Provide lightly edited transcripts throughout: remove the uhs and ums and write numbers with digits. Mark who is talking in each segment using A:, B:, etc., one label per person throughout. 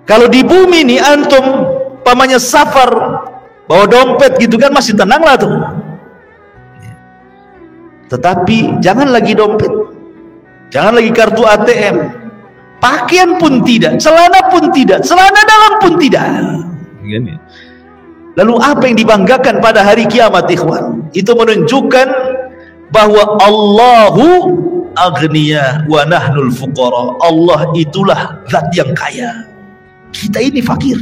A: Kalau di bumi nih antum pamannya safar bawa dompet gitu kan masih tenang lah tuh. Tetapi jangan lagi dompet, jangan lagi kartu ATM, pakaian pun tidak, celana pun tidak, celana dalam pun tidak. Lalu apa yang dibanggakan pada hari kiamat, ikhwan? Itu menunjukkan bahwa Allahu aghniya wa nahnul fuqara. Allah itulah zat yang kaya, kita ini fakir.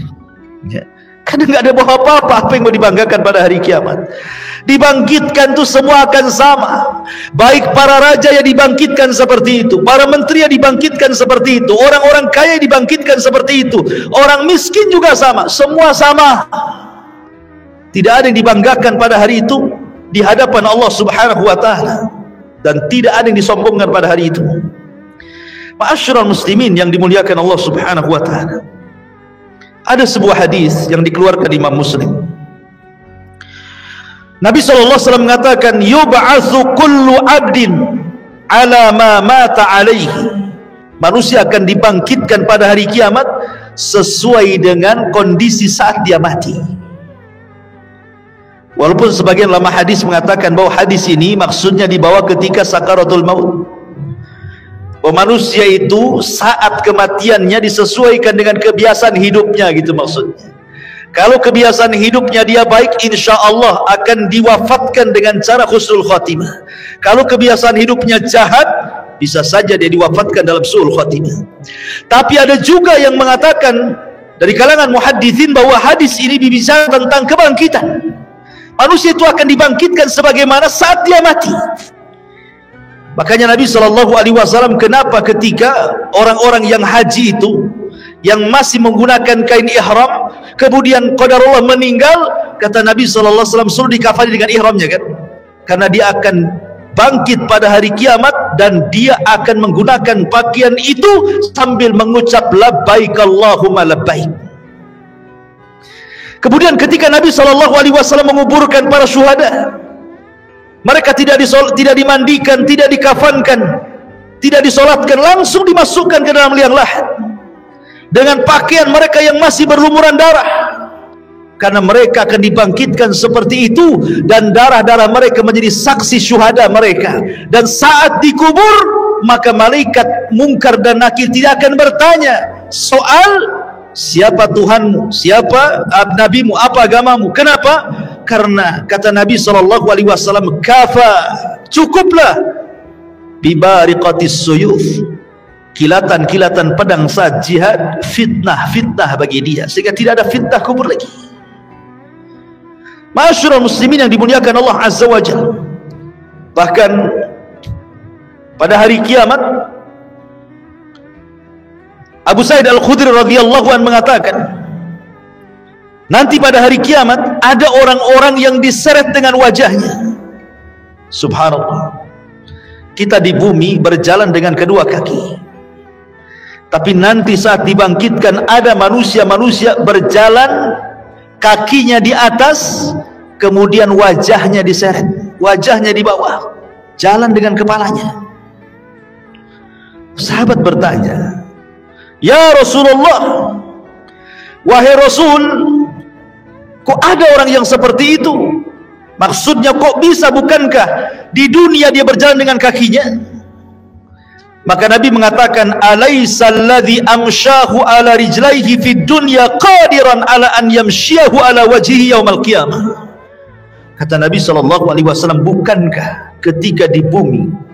A: Karena nggak ada bawa apa-apa. Apa yang mau dibanggakan pada hari kiamat? Dibangkitkan tuh semua akan sama. Baik para raja yang dibangkitkan seperti itu, para menteri yang dibangkitkan seperti itu, orang-orang kaya yang dibangkitkan seperti itu, orang miskin juga sama, semua sama. Tidak ada yang dibanggakan pada hari itu di hadapan Allah Subhanahu wa taala, dan tidak ada yang disombongkan pada hari itu. Ma'asyiral muslimin yang dimuliakan Allah Subhanahu wa taala, ada sebuah hadis yang dikeluarkan Imam Muslim. Nabi SAW mengatakan, yub'atsu kullu abdin ala ma mata alaihi. Manusia akan dibangkitkan pada hari kiamat sesuai dengan kondisi saat dia mati. Walaupun sebagian ulama hadis mengatakan bahwa hadis ini maksudnya dibawa ketika sakaratul maut, bahwa manusia itu saat kematiannya disesuaikan dengan kebiasaan hidupnya, gitu maksudnya. Kalau kebiasaan hidupnya dia baik, insya Allah akan diwafatkan dengan cara husnul khatimah. Kalau kebiasaan hidupnya jahat, bisa saja dia diwafatkan dalam su'ul khatimah. Tapi ada juga yang mengatakan dari kalangan muhaddithin bahwa hadis ini berbicara tentang kebangkitan. Manusia itu akan dibangkitkan sebagaimana saat dia mati. Makanya Nabi SAW, kenapa ketika orang-orang yang haji itu, yang masih menggunakan kain ihram, kemudian qadarullah meninggal, kata Nabi SAW, suruh dikafani dengan ihramnya kan? Karena dia akan bangkit pada hari kiamat, dan dia akan menggunakan pakaian itu sambil mengucap labbaik Allahumma labbaik. Kemudian ketika Nabi SAW menguburkan para syuhada, mereka tidak dimandikan, tidak dikafankan, tidak disolatkan, langsung dimasukkan ke dalam liang lahat dengan pakaian mereka yang masih berlumuran darah, karena mereka akan dibangkitkan seperti itu, dan darah-darah mereka menjadi saksi syuhada mereka. Dan saat dikubur, maka malaikat mungkar dan nakir tidak akan bertanya soal siapa Tuhanmu, siapa nabimu, apa agamamu. Kenapa? Karena kata Nabi SAW, kafa, cukuplah bibariqatis suyuf, kilatan-kilatan pedang saat jihad, fitnah bagi dia, sehingga tidak ada fitnah kubur lagi. Ma'asyiral muslimin yang dimuliakan Allah Azza wa Jalla, bahkan pada hari kiamat, Abu Sa'id Al-Khudri radhiyallahu anhu mengatakan, nanti pada hari kiamat ada orang-orang yang diseret dengan wajahnya. Subhanallah, kita di bumi berjalan dengan kedua kaki, tapi nanti saat dibangkitkan ada manusia-manusia berjalan kakinya di atas, kemudian wajahnya diseret, wajahnya di bawah, jalan dengan kepalanya. Sahabat bertanya, ya Rasulullah, wahai Rasul, kok ada orang yang seperti itu? Maksudnya kok bisa, bukankah di dunia dia berjalan dengan kakinya? Maka Nabi mengatakan, alaysa alladhi amshahu ala rijlaihi fid dunya qadiran ala an yamshiyahu ala wajhihi yaumal qiyamah. Kata Nabi SAW, bukankah ketika di bumi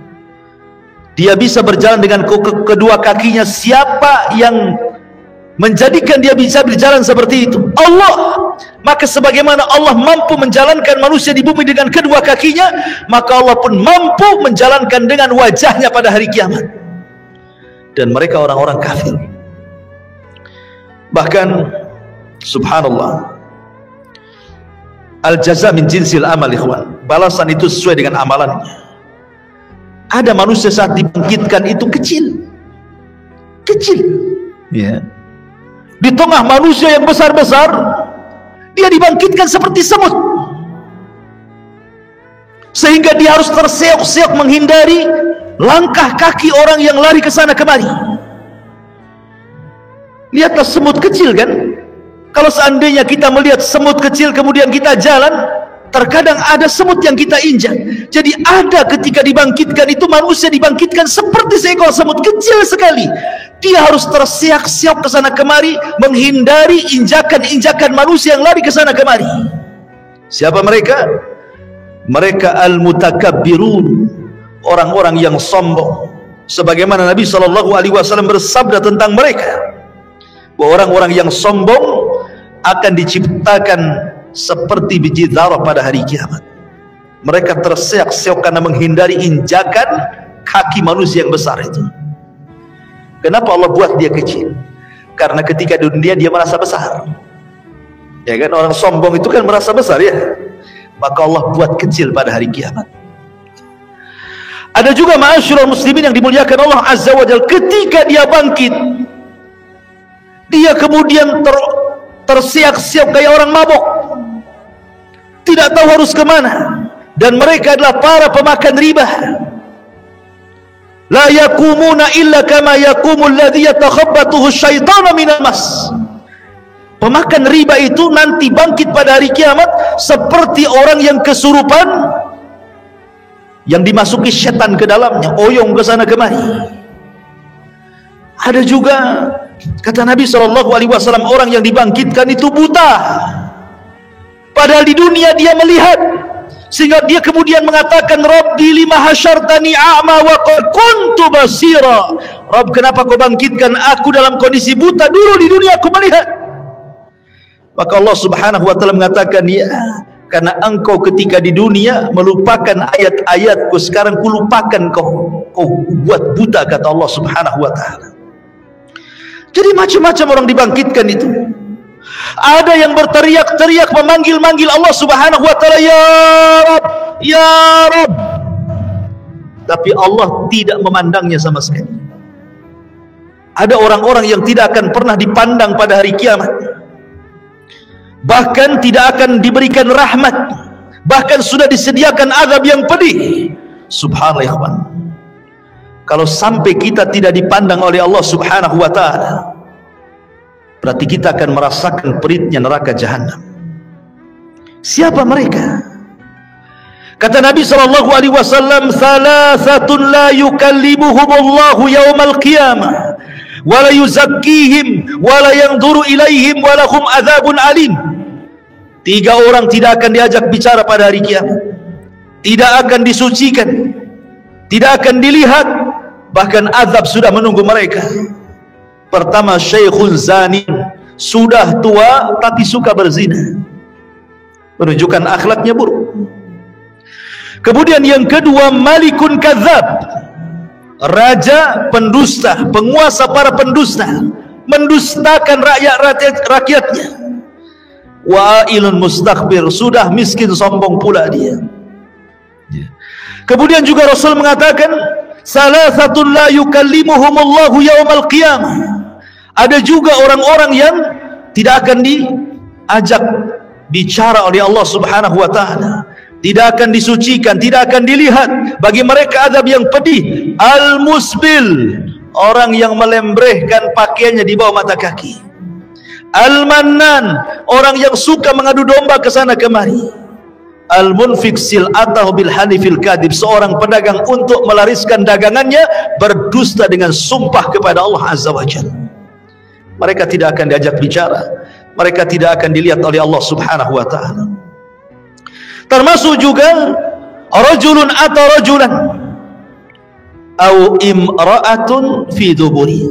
A: dia bisa berjalan dengan kedua kakinya? Siapa yang menjadikan dia bisa berjalan seperti itu? Allah. Maka sebagaimana Allah mampu menjalankan manusia di bumi dengan kedua kakinya, maka Allah pun mampu menjalankan dengan wajahnya pada hari kiamat. Dan mereka orang-orang kafir. Bahkan subhanallah, al-jaza min jinsil amal, ikhwan, balasan itu sesuai dengan amalannya. Ada manusia saat dibangkitkan itu kecil, ya. Di tengah manusia yang besar-besar, dia dibangkitkan seperti semut, sehingga dia harus terseok-seok menghindari langkah kaki orang yang lari ke sana kemari. Lihatlah semut kecil kan. Kalau seandainya kita melihat semut kecil kemudian kita jalan, terkadang ada semut yang kita injak. Jadi ada ketika dibangkitkan itu, manusia dibangkitkan seperti seekor semut kecil sekali. Dia harus tersiak-siak ke sana kemari, menghindari injakan-injakan manusia yang lari ke sana kemari. Siapa mereka? Mereka al-mutakabbirun, orang-orang yang sombong. Sebagaimana Nabi SAW bersabda tentang mereka, bahwa orang-orang yang sombong akan diciptakan seperti biji zarah pada hari kiamat. Mereka terseok-seok karena menghindari injakan kaki manusia yang besar itu. Kenapa Allah buat dia kecil? Karena ketika di dunia dia merasa besar. Ya kan, orang sombong itu kan merasa besar ya. Maka Allah buat kecil pada hari kiamat. Ada juga ma'asyiral muslimin yang dimuliakan Allah Azza wa Jalla, ketika dia bangkit, dia kemudian tersiak-siak kayak orang mabok, tidak tahu harus kemana. Dan mereka adalah para pemakan riba. La yakumuna illa kama yakumul ladzi yatakhabbathu asyaitanu minal mas. Pemakan riba itu nanti bangkit pada hari kiamat seperti orang yang kesurupan, yang dimasuki setan ke dalamnya, oyong ke sana kemari. Ada juga, kata Nabi SAW, orang yang dibangkitkan itu buta, padahal di dunia dia melihat, sehingga dia kemudian mengatakan, Rabbi lima hasyartani a'ma wa qad kuntu basira. Rabb, kenapa kau bangkitkan aku dalam kondisi buta? Dulu di dunia aku melihat. Maka Allah Subhanahu wa Ta'ala mengatakan, ya, karena engkau ketika di dunia melupakan ayat-ayatku, sekarang kulupakan kau buat buta, kata Allah Subhanahu wa Ta'ala. Jadi macam-macam orang dibangkitkan itu. Ada yang berteriak-teriak memanggil-manggil Allah Subhanahu wa Ta'ala, ya Rabb, ya Rabb, tapi Allah tidak memandangnya sama sekali. Ada orang-orang yang tidak akan pernah dipandang pada hari kiamat, bahkan tidak akan diberikan rahmat, bahkan sudah disediakan azab yang pedih. Subhanallah ya kawan. Kalau sampai kita tidak dipandang oleh Allah Subhanahu wa Ta'ala, berarti kita akan merasakan peritnya neraka jahanam. Siapa mereka? Kata Nabi SAW, salasatun la yukallimuhumullahu yawmal qiyamah wa la yuzakkihim wa la yanzuru ilaihim wa lahum adzabun alim. 3 orang tidak akan diajak bicara pada hari kiamat, tidak akan disucikan, tidak akan dilihat, bahkan azab sudah menunggu mereka. Pertama, syekhul zani, sudah tua tapi suka berzina, menunjukkan akhlaknya buruk. Kemudian yang kedua, malikun kadzab, raja pendusta, penguasa para pendusta, mendustakan rakyatnya. Wa'ilun mustakbir, sudah miskin sombong pula dia. Kemudian juga Rasul mengatakan, salasatun la yukallimuhumullahu yawmal qiyamah. Ada juga orang-orang yang tidak akan diajak bicara oleh Allah Subhanahu wa Ta'ala, tidak akan disucikan, tidak akan dilihat. Bagi mereka azab yang pedih. Al-musbil, orang yang melembrehkan pakaiannya di bawah mata kaki. Al-mannan, orang yang suka mengadu domba ke sana kemari. Al-munfik sil'atahu bil halifil kadib, seorang pedagang untuk melariskan dagangannya berdusta dengan sumpah kepada Allah Azza wa Jalla. Mereka tidak akan diajak bicara, mereka tidak akan dilihat oleh Allah Subhanahu wa Ta'ala. Termasuk juga rajulun atau rajulan au imra'atun fi duburi,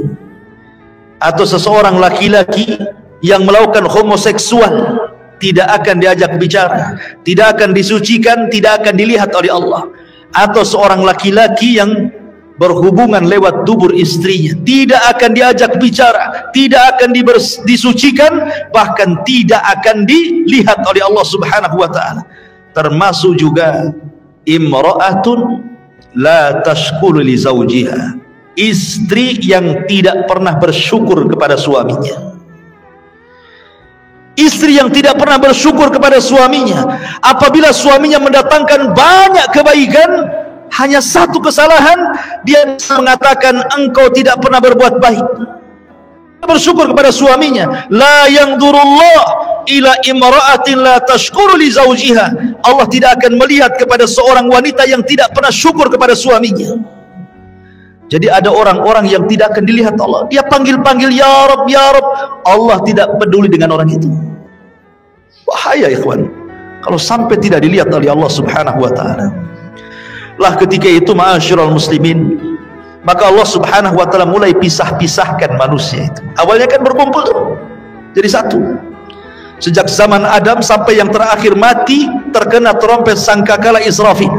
A: atau seseorang laki-laki yang melakukan homoseksual, tidak akan diajak bicara, tidak akan disucikan, tidak akan dilihat oleh Allah. Atau seorang laki-laki yang berhubungan lewat dubur istrinya, tidak akan diajak bicara, tidak akan disucikan, bahkan tidak akan dilihat oleh Allah Subhanahu wa Ta'ala. Termasuk juga imra'atun la tashkuru li zawjiha, istri yang tidak pernah bersyukur kepada suaminya. Istri yang tidak pernah bersyukur kepada suaminya, apabila suaminya mendatangkan banyak kebaikan, hanya satu kesalahan dia mengatakan engkau tidak pernah berbuat baik. bersyukur kepada suaminya. La yanzurullah ila imra'atin la tashkuru li zawjiha. Allah tidak akan melihat kepada seorang wanita yang tidak pernah syukur kepada suaminya. Jadi ada orang-orang yang tidak akan dilihat Allah. Dia panggil-panggil ya Rabb, ya Rabb. Allah tidak peduli dengan orang itu. Bahaya ikhwan kalau sampai tidak dilihat oleh Allah Subhanahu wa taala. Lah ketika itu ma'asyiral muslimin, maka Allah Subhanahu wa taala mulai pisah-pisahkan manusia itu. Awalnya kan berkumpul tuh, jadi satu. Sejak zaman Adam sampai yang terakhir mati terkena trompet sangkakala Israfil.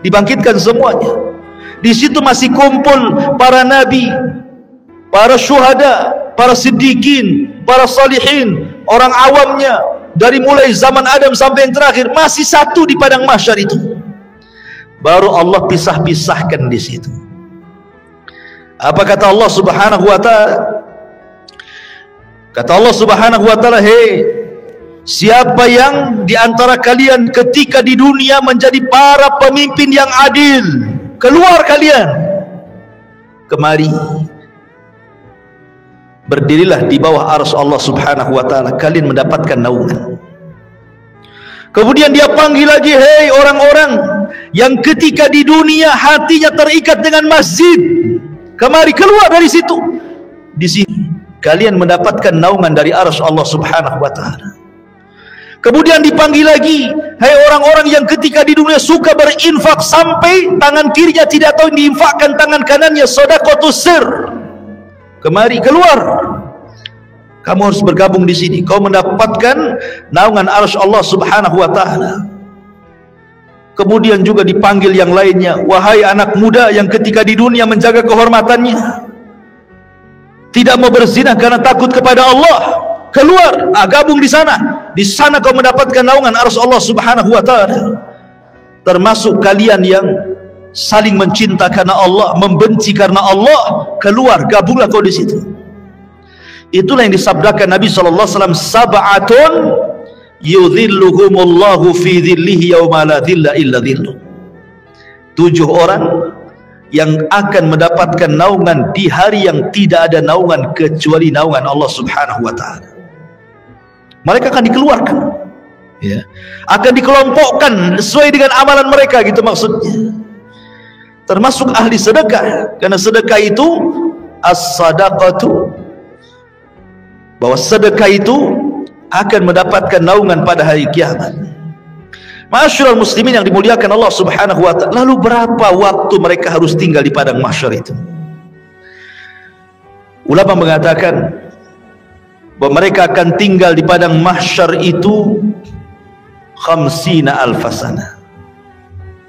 A: Dibangkitkan semuanya. Di situ masih kumpul para nabi, para syuhada, para siddiqin, para salihin, orang awamnya, dari mulai zaman Adam sampai yang terakhir masih satu di padang mahsyar itu. Baru Allah pisah-pisahkan di situ. Apa kata Allah Subhanahu wa taala? Kata Allah Subhanahu wa taala, "Hei, siapa yang di antara kalian ketika di dunia menjadi para pemimpin yang adil, keluar kalian. Kemari. Berdirilah di bawah arsy Allah Subhanahu wa taala, kalian mendapatkan naungan." Kemudian dia panggil lagi, "Hei orang-orang yang ketika di dunia hatinya terikat dengan masjid, kemari keluar dari situ. Di sini kalian mendapatkan naungan dari arsy Allah Subhanahu wa taala." Kemudian dipanggil lagi, "Hai orang-orang yang ketika di dunia suka berinfak sampai tangan kirinya tidak tahu diinfakkan tangan kanannya, sedekahus sir. Kemari keluar. Kamu harus bergabung di sini. Kau mendapatkan naungan arsy Allah Subhanahu wa taala." Kemudian juga dipanggil yang lainnya, "Wahai anak muda yang ketika di dunia menjaga kehormatannya, tidak mau berzina karena takut kepada Allah, keluar, gabung di sana. Di sana kau mendapatkan naungan arsy Allah Subhanahu wa taala." Termasuk kalian yang saling mencinta karena Allah, membenci karena Allah, keluar, gabunglah kau di situ. Itulah yang disabdakan Nabi sallallahu alaihi wasallam, "Sab'atun yudhilluhumullahu fi dhillihi yauma la dhilla illa dhilluh." 7 orang yang akan mendapatkan naungan di hari yang tidak ada naungan kecuali naungan Allah Subhanahu wa taala. Mereka akan dikeluarkan, ya, akan dikelompokkan sesuai dengan amalan mereka, gitu maksudnya. Termasuk ahli sedekah, karena sedekah itu as-sadaqatu, bahwa sedekah itu akan mendapatkan naungan pada hari kiamat. Ma'asyiral muslimin yang dimuliakan Allah Subhanahu wa taala. Lalu berapa waktu mereka harus tinggal di padang mahsyar itu? Ulama mengatakan bahwa mereka akan tinggal di padang mahsyar itu 50 alfasana,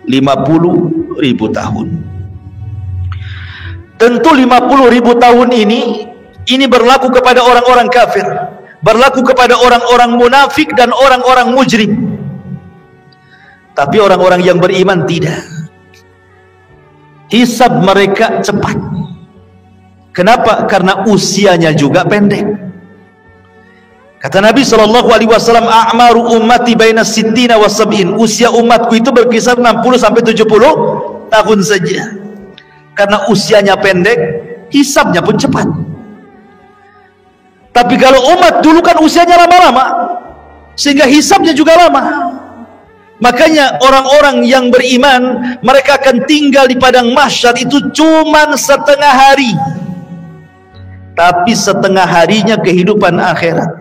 A: 50.000 tahun. Tentu 50.000 tahun ini berlaku kepada orang-orang kafir, berlaku kepada orang-orang munafik dan orang-orang mujrim. Tapi orang-orang yang beriman tidak. Hisab mereka cepat. Kenapa? Karena usianya juga pendek. Kata Nabi SAW, "A'maru ummati baina sittina wa sab'in." Usia umatku itu berkisar 60 sampai 70 tahun saja. Karena usianya pendek, hisabnya pun cepat. Tapi kalau umat dulu kan usianya lama-lama, sehingga hisabnya juga lama. Makanya orang-orang yang beriman, mereka akan tinggal di padang mahsyar itu cuman setengah hari. Tapi setengah harinya kehidupan akhirat.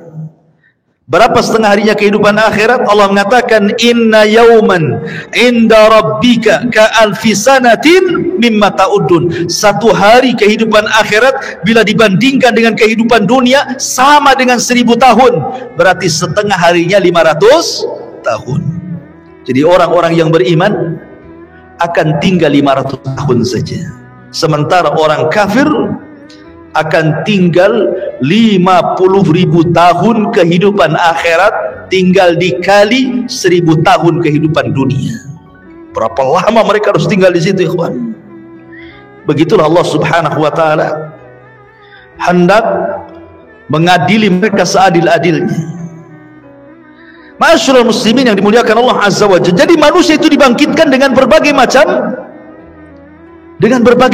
A: Berapa setengah harinya kehidupan akhirat? Allah mengatakan, "Inna yauman inda rabbika ka alfi sanatin mimma ta'udun." Satu hari kehidupan akhirat bila dibandingkan dengan kehidupan dunia sama dengan 1000 tahun. Berarti setengah harinya 500 tahun. Jadi orang-orang yang beriman akan tinggal 500 tahun saja. Sementara orang kafir akan tinggal 50.000 tahun kehidupan akhirat, tinggal dikali 1000 tahun kehidupan dunia. Berapa lama mereka harus tinggal di situ, ikhwan? Begitulah Allah Subhanahu wa taala hendak mengadili mereka seadil-adilnya. Ma'asyiral muslimin yang dimuliakan Allah Azza wa Jalla. Jadi manusia itu dibangkitkan dengan berbagai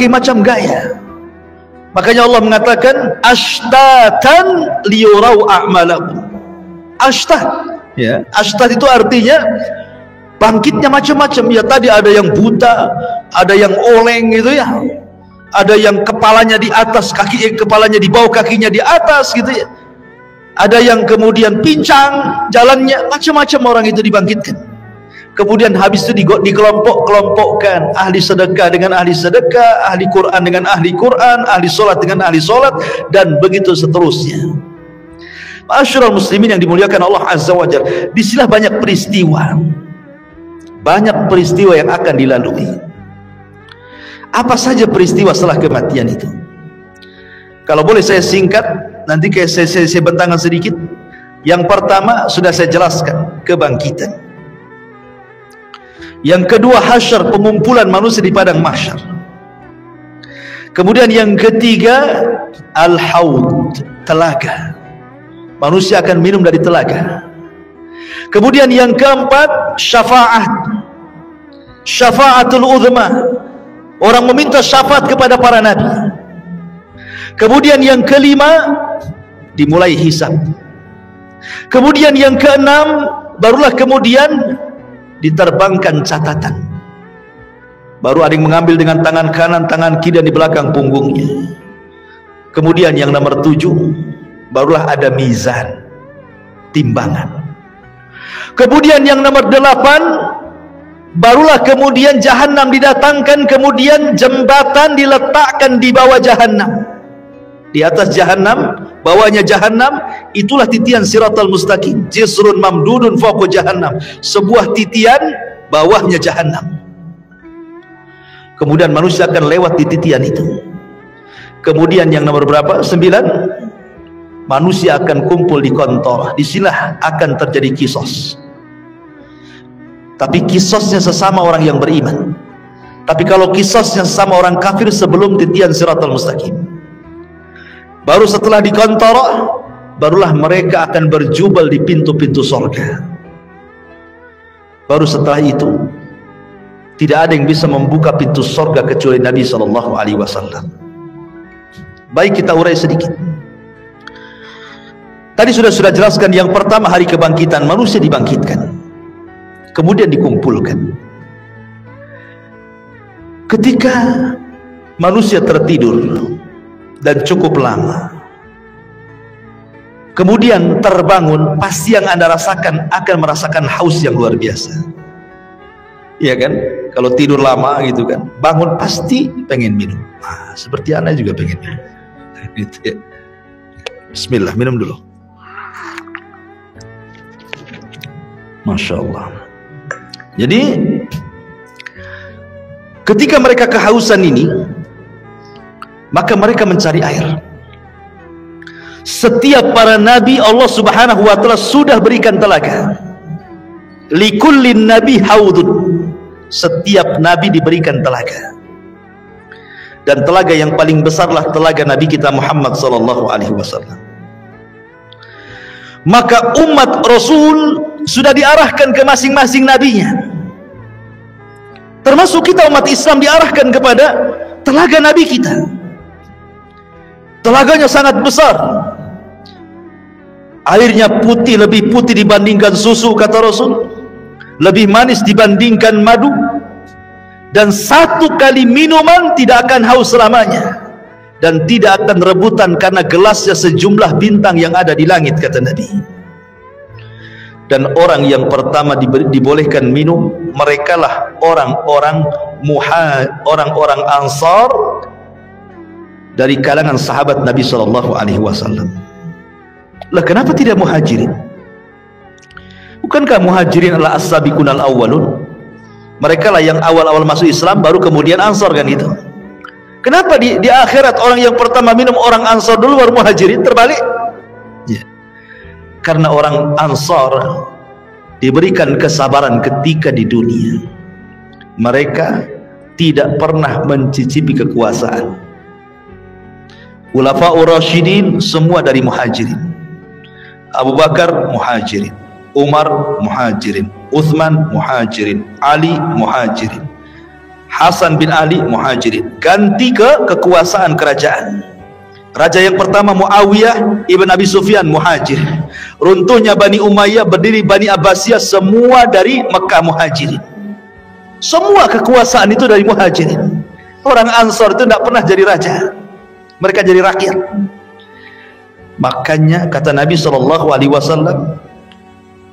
A: macam gaya. Makanya Allah mengatakan ashtatan liyurau a'malakum. Ashtat, ya, ashtat itu artinya bangkitnya macam-macam. Ya, tadi ada yang buta, ada yang oleng gitu ya, ada yang kepalanya di atas, kepalanya di bawah, kakinya di atas gitu ya, ada yang kemudian pincang jalannya, macam-macam orang itu dibangkitkan. Kemudian habis itu dikelompok-kelompokkan, ahli sedekah dengan ahli sedekah, ahli Quran dengan ahli Quran, ahli solat dengan ahli solat, dan begitu seterusnya. Ma'asyiral muslimin yang dimuliakan Allah Azza wa Jalla, disinilah banyak peristiwa yang akan dilalui. Apa saja peristiwa setelah kematian itu? Kalau boleh saya singkat, nanti kayak saya bentangkan sedikit. Yang pertama sudah saya jelaskan, kebangkitan. Yang kedua, hasyar, pengumpulan manusia di padang mahsyar. Kemudian yang ketiga, al-haud, telaga. Manusia akan minum dari telaga. Kemudian yang keempat, syafa'atul uzma. Orang meminta syafaat kepada para nabi. Kemudian yang kelima, dimulai hisab. Kemudian yang keenam, barulah kemudian diterbangkan catatan. Baru ada yang mengambil dengan tangan kanan, tangan kiri, dan di belakang punggungnya. Kemudian yang nomor 7, barulah ada mizan, timbangan. Kemudian yang nomor 8, barulah kemudian jahanam didatangkan, kemudian jembatan diletakkan di bawah jahanam. Di atas jahanam, bawahnya jahanam, itulah titian siratal mustaqim, jisrun mamdudun fawqa jahannam, sebuah titian bawahnya jahanam. Kemudian manusia akan lewat di titian itu. Kemudian yang nomor berapa? 9, manusia akan kumpul di kontor. Disinilah akan terjadi kisos. Tapi kisosnya sesama orang yang beriman. Tapi kalau kisosnya sesama orang kafir sebelum titian siratal mustaqim. Baru setelah di kontor, barulah mereka akan berjubel di pintu-pintu sorga. Baru setelah itu, tidak ada yang bisa membuka pintu sorga kecuali Nabi SAW. Baik, kita urai sedikit. Tadi sudah jelaskan, yang pertama hari kebangkitan, manusia dibangkitkan, kemudian dikumpulkan. Ketika manusia tertidur dan cukup lama, kemudian terbangun, pasti yang Anda rasakan akan merasakan haus yang luar biasa. Iya kan? Kalau tidur lama gitu kan, bangun pasti pengen minum. Nah, seperti Anda juga pengen minum. Gitu ya. Bismillah, minum dulu. Masya Allah. Jadi ketika mereka kehausan ini, maka mereka mencari air. Setiap para nabi Allah Subhanahu wa ta'ala sudah berikan telaga. Likullin nabi haudun. Setiap nabi diberikan telaga. Dan telaga yang paling besarlah telaga Nabi kita Muhammad sallallahu alaihi wasallam. Maka umat Rasul sudah diarahkan ke masing-masing nabinya. Termasuk kita umat Islam diarahkan kepada telaga nabi kita. Telaganya sangat besar. Airnya putih, lebih putih dibandingkan susu, kata Rasul. Lebih manis dibandingkan madu. Dan satu kali minuman tidak akan haus selamanya. Dan tidak akan rebutan karena gelasnya sejumlah bintang yang ada di langit, kata Nabi. Dan orang yang pertama dibolehkan minum, merekalah orang-orang Ansar dari kalangan sahabat Nabi SAW. Lah, kenapa tidak Muhajirin? Bukankah Muhajirin adalah as-sabiqun al-awwalun? Mereka lah yang awal-awal masuk Islam, baru kemudian Ansar, kan itu. Kenapa di akhirat orang yang pertama minum orang Ansar dulu, baru Muhajirin? Terbalik ya. Karena orang Ansar diberikan kesabaran ketika di dunia. Mereka tidak pernah mencicipi kekuasaan. Khulafaur Rasyidin semua dari Muhajirin. Abu Bakar Muhajirin, Umar Muhajirin, Uthman Muhajirin, Ali Muhajirin, Hasan bin Ali Muhajirin. Ganti ke kekuasaan kerajaan. Raja yang pertama Muawiyah ibn Abi Sufyan, muhajir. Runtuhnya Bani Umayyah, berdiri Bani Abbasiyah, semua dari Mekah, muhajirin. Semua kekuasaan itu dari muhajirin. Orang Ansar itu tidak pernah jadi raja, mereka jadi rakyat. Makanya kata Nabi SAW,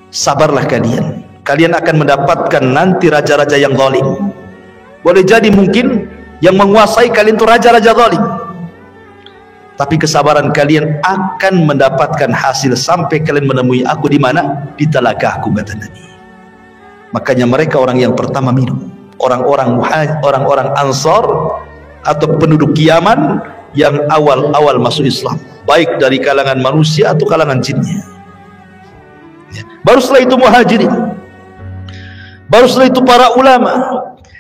A: sabarlah kalian, kalian akan mendapatkan nanti raja-raja yang zalim. Boleh jadi mungkin yang menguasai kalian itu raja-raja zalim, tapi kesabaran kalian akan mendapatkan hasil sampai kalian menemui aku di mana? Di telagaku, kata Nabi. Makanya mereka orang yang pertama minum, orang-orang Ansar atau penduduk Yaman yang awal-awal masuk Islam, baik dari kalangan manusia atau kalangan jinnya. Baru setelah itu muhajirin, baru setelah itu para ulama,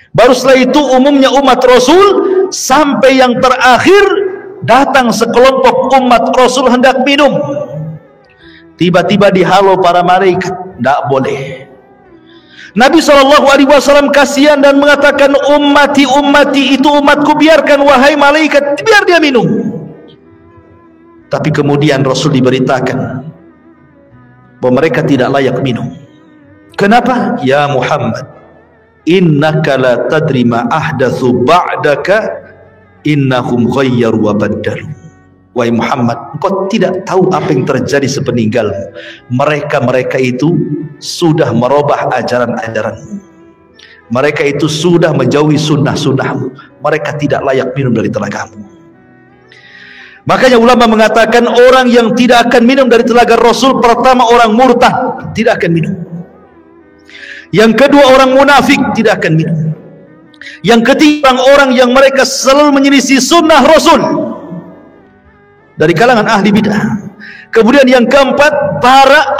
A: baru setelah itu umumnya umat Rasul, sampai yang terakhir datang sekelompok umat Rasul hendak minum. Tiba-tiba dihalau para malaikat, tidak boleh. Nabi SAW kasihan dan mengatakan, ummati itu umatku, biarkan wahai malaikat, biar dia minum. Tapi kemudian Rasul diberitakan bahwa mereka tidak layak minum. Kenapa? Ya Muhammad, innaka la tadri ma ahdatsu ba'daka innahum ghayyaru wa baddalu. Wahai Muhammad, engkau tidak tahu apa yang terjadi sepeninggalmu. Mereka itu sudah merubah ajaran-ajaranmu, mereka itu sudah menjauhi sunnah-sunnahmu, mereka tidak layak minum dari telagamu. Makanya ulama mengatakan orang yang tidak akan minum dari telaga Rasul, pertama orang murtad, tidak akan minum. Yang kedua orang munafik, tidak akan minum. Yang ketiga orang yang mereka selalu menyelisih sunnah Rasul dari kalangan ahli bid'ah. Kemudian yang keempat para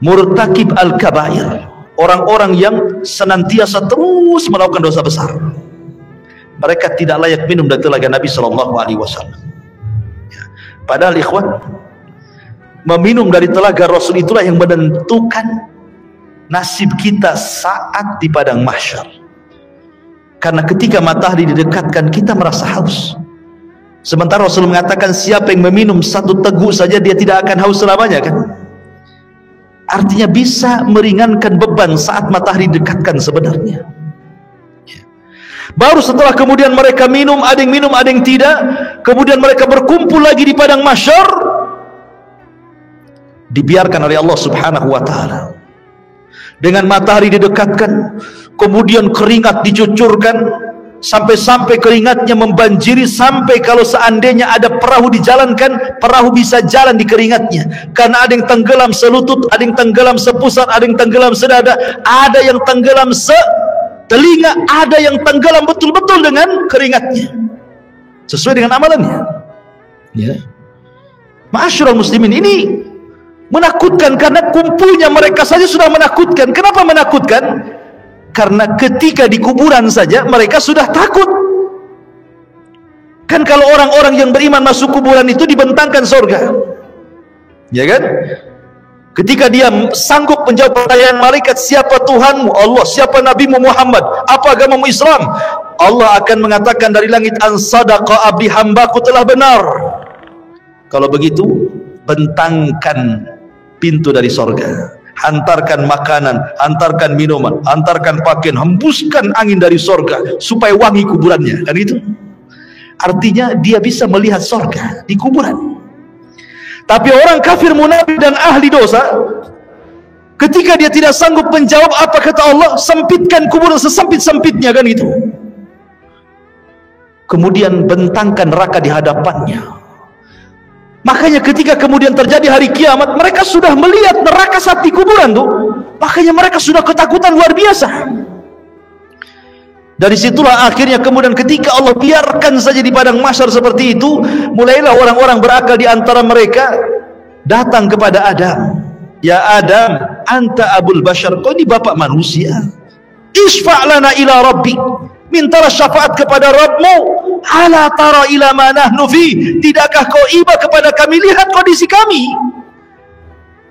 A: murtakib al-kabair, orang-orang yang senantiasa terus melakukan dosa besar. Mereka tidak layak minum dari telaga Nabi SAW. Padahal ikhwan, meminum dari telaga Rasul itulah yang menentukan nasib kita saat di padang mahsyar. Karena ketika matahari didekatkan, kita merasa haus. Sementara Rasul mengatakan siapa yang meminum satu teguk saja dia tidak akan haus selamanya, kan? Artinya bisa meringankan beban saat matahari dekatkan sebenarnya. Baru setelah kemudian mereka minum, ada yang minum, ada yang tidak, kemudian mereka berkumpul lagi di padang mahsyar, dibiarkan oleh Allah Subhanahu wa taala. Dengan matahari didekatkan, kemudian keringat dicucurkan, sampai-sampai keringatnya membanjiri, sampai kalau seandainya ada perahu dijalankan, perahu bisa jalan di keringatnya. Karena ada yang tenggelam selutut, ada yang tenggelam sepusat, ada yang tenggelam sedada, ada yang tenggelam setelinga, ada yang tenggelam betul-betul dengan keringatnya, sesuai dengan amalannya. Ya, ma'asyiral muslimin, ini menakutkan karena kumpulnya mereka saja sudah menakutkan. Kenapa menakutkan? Karena ketika di kuburan saja mereka sudah takut. Kan kalau orang-orang yang beriman masuk kuburan itu dibentangkan surga, ya kan? Ketika dia sanggup menjawab pertanyaan malaikat, siapa Tuhanmu? Allah. Siapa Nabimu Muhammad? Apa agamamu? Islam. Allah akan mengatakan dari langit, an sadaqa abdi, hambaku telah benar. Kalau begitu, bentangkan pintu dari surga, hantarkan makanan, hantarkan minuman, hantarkan pakaian, hembuskan angin dari surga supaya wangi kuburannya, kan itu. Artinya dia bisa melihat surga di kuburan. Tapi orang kafir, munafik dan ahli dosa, ketika dia tidak sanggup menjawab apa kata Allah, sempitkan kuburan sesempit-sempitnya, kan itu. Kemudian bentangkan neraka di hadapannya. Makanya ketika kemudian terjadi hari kiamat, mereka sudah melihat neraka saat di kuburan tuh. Makanya mereka sudah ketakutan luar biasa. Dari situlah akhirnya kemudian ketika Allah biarkan saja di padang mahsyar seperti itu, mulailah orang-orang berakal di antara mereka datang kepada Adam. Ya Adam, anta abul bashar, kau ini bapak manusia. Isfa' lana ila rabbik, mintalah syafaat kepada Rabbmu. Ala tara ila ma nahnu fi, tidakkah kau iba kepada kami, lihat kondisi kami.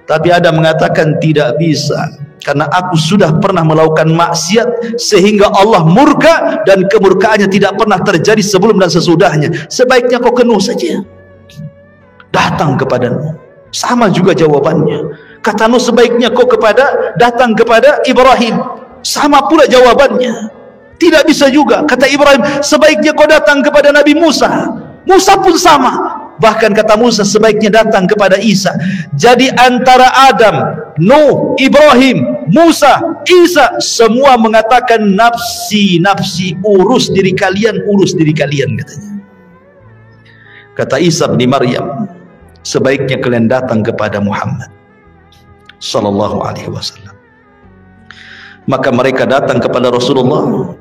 A: Tapi Adam mengatakan tidak bisa, karena aku sudah pernah melakukan maksiat sehingga Allah murka, dan kemurkaannya tidak pernah terjadi sebelum dan sesudahnya. Sebaiknya kau kenuh saja, datang kepadamu. Sama juga jawabannya. Kata Nuh, sebaiknya kau datang kepada Ibrahim. Sama pula jawabannya. Tidak bisa juga. Kata Ibrahim, sebaiknya kau datang kepada Nabi Musa. Musa pun sama. Bahkan kata Musa, sebaiknya datang kepada Isa. Jadi antara Adam, Nuh, Ibrahim, Musa, Isa, semua mengatakan nafsi, nafsi, urus diri kalian, katanya. Kata Isa bin Maryam, sebaiknya kalian datang kepada Muhammad sallallahu alaihi wasallam. Maka mereka datang kepada Rasulullah.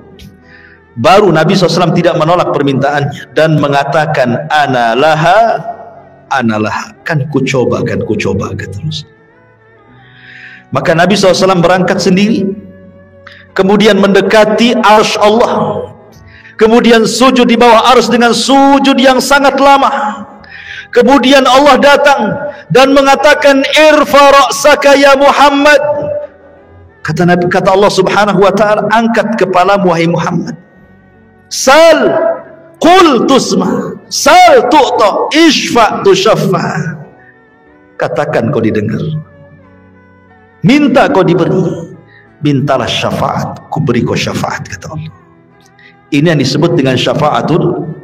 A: Baru Nabi SAW tidak menolak permintaannya dan mengatakan ana laha, kan ku coba, kata Rasul. Maka Nabi SAW berangkat sendiri, kemudian mendekati arsy Allah, kemudian sujud di bawah arsy dengan sujud yang sangat lama. Kemudian Allah datang dan mengatakan irfa ra'saka ya Muhammad. Kata Allah Subhanahu wa taala, angkat kepalamu wahai Muhammad. Sal qul tusma, sal tu'ta, ishfa tushaffa. Katakan kau didengar, minta kau diberi, mintalah syafaat, ku beri kau syafaat, kata Allah. Ini yang disebut dengan syafaatul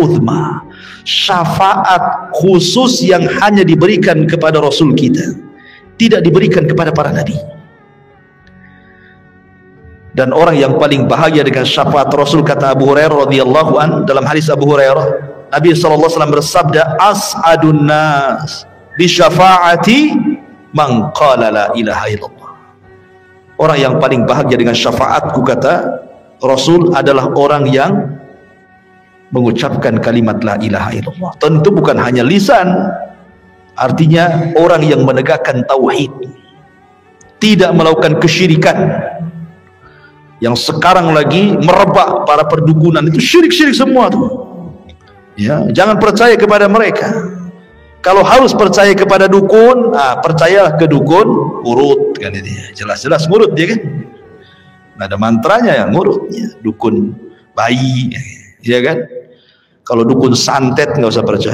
A: uzma, syafaat khusus yang hanya diberikan kepada Rasul kita, tidak diberikan kepada para nabi. Dan orang yang paling bahagia dengan syafaat Rasul, kata Abu Hurairah radhiyallahu an, dalam hadis Abu Hurairah, Nabi sallallahu alaihi wasallam bersabda, as'adun nas bi syafaati man qala la ilaha illallah. Orang yang paling bahagia dengan syafaatku, kata Rasul, adalah orang yang mengucapkan kalimat la ilaha illallah. Tentu bukan hanya lisan, artinya orang yang menegakkan tauhid, tidak melakukan kesyirikan. Yang sekarang lagi merebak para perdukunan itu syirik-syirik semua tuh. Ya, jangan percaya kepada mereka. Kalau harus percaya kepada dukun, percayalah ke dukun urut, kan ini. Jelas-jelas ngurut dia kan. Nggak ada mantranya yang ngurut, ya. Dukun bayi, ya kan. Kalau dukun santet nggak usah percaya.